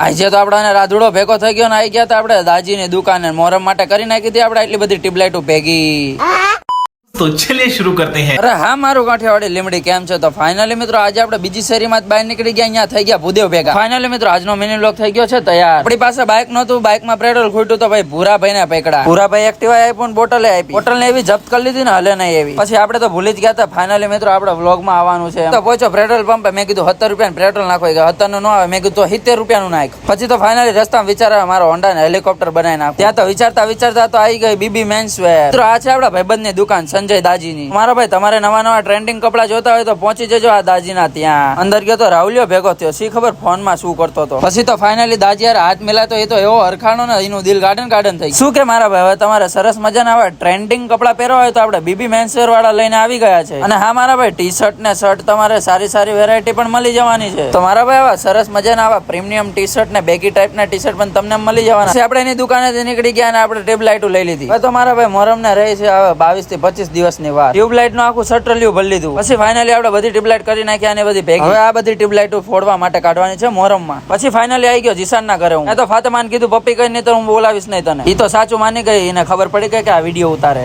આજે તો આપડે રાધુડો ભેગો થઈ ગયો ને આવી ગયા તો આપડે દાજીની દુકાને મોરમ માટે કરી નાખી હતી આપણે એટલી બધી ટ્યુબલાઇટો ભેગી। तो चलिए शुरू करते हैं। અરે હા મારું કાઠિયાવાડી લીમડી કેમ છે? તો ફાઇનલી મિત્રો આજે આપણે બીજી શેરીમાં બહાર નીકળી ગયા, અહીંયા થઈ ગયા ભૂદેવ ભેગા। ફાઇનલી મિત્રો આજનો મિની વ્લોગ થઈ ગયો છે તૈયાર। આપણી પાસે બાઇક નહોતું, બાઇકમાં પેટ્રોલ ખૂટ્યું તો ભાઈ ભૂરાભાઈ ને પકડા। ભૂરાભાઈ એક્ટિવા આપ્યું, બોટલે આપી, બોટલ ને એવી જપ્ત કરી લીધી ને હલે નહીં એવી। પછી આપણે તો ભૂલી જ ગયા હતા। ફાઇનલી મિત્રો આપણે વ્લોગમાં આવવાનું છે તો પહોંચો પેટ્રોલ પંપે, મેં કીધું 70 રૂપિયા પેટ્રોલ નાખો, 70 નું ન આવે, મેં કીધું 70 રૂપિયાનું નાખ। પછી તો ફાઇનલી રસ્તામાં વિચાર મારો હોન્ડા ને હેલિકોપ્ટર બનાવી નાખ। ત્યાં તો વિચારતા વિચારતા તો આવી ગઈ બીબી મેન્સ વેર। મિત્રો આ છે આપડા ભાઈબંધની દુકાન સંજય દાજીની। મારો ભાઈ તમારે નવા નવા ટ્રેન્ડિંગ કપડા જોતા હોય તો પહોંચી જજો આ દાજીના ત્યાં। અંદર ગયો તો રાહુલિયો ભેગો થયો, શી ખબર ફોન માં શું કરતો હતો। પછી તો ફાઇનલી દાજી યાર હાથ મિલાતો એ તો એવો હરખાણો ને એનું દિલ ગાર્ડન ગાર્ડન થઈ શું કે મારા ભાઈ હવે તમારે સરસ મજાના આવા ટ્રેન્ડિંગ કપડા પહેરવા હોય તો આપણે બીબી મેન્સવેર વાળા લઈને આવી ગયા છે। અને હા મારા ભાઈ ટી શર્ટ ને શર્ટ તમારે સારી સારી વેરાયટી પણ મળી જવાની છે। તો મારા ભાઈ આવા સરસ મજાના આવા પ્રીમિયમ ટી શર્ટ ને બેગી ટાઈપ ના ટી શર્ટ પણ તમને મળી જવાના છે। આપણે એની દુકાનેથી નીકળી ગયા અને આપણે ટ્યુબલાઇટો લઈ લીધી। હવે તો મારા ભાઈ મોરમ ને રહી છે હવે 22 થી 25 દિવસની વાર। ટ્યુબલાઇટ નું આખું સટરલિયું ભરી લીધું। પછી ફાઇનલી આપણે બધી ટ્યુબલાઇટ કરી નાખી અને બધી ભેગી। હવે આ બધી ટ્યુબલાઇટો ફોડવા માટે કાઢવાની છે મોરમમાં। પછી ફાઇનલી આવી ગયો જીસાન ના ઘરે હું। તો ફાતમાને કીધું પપ્પી કઈ નહીં તો હું બોલાવીશ નહીં તને। એ તો સાચું માની ગઈ, એને ખબર પડી ગઈ કે આ વિડીયો ઉતારે।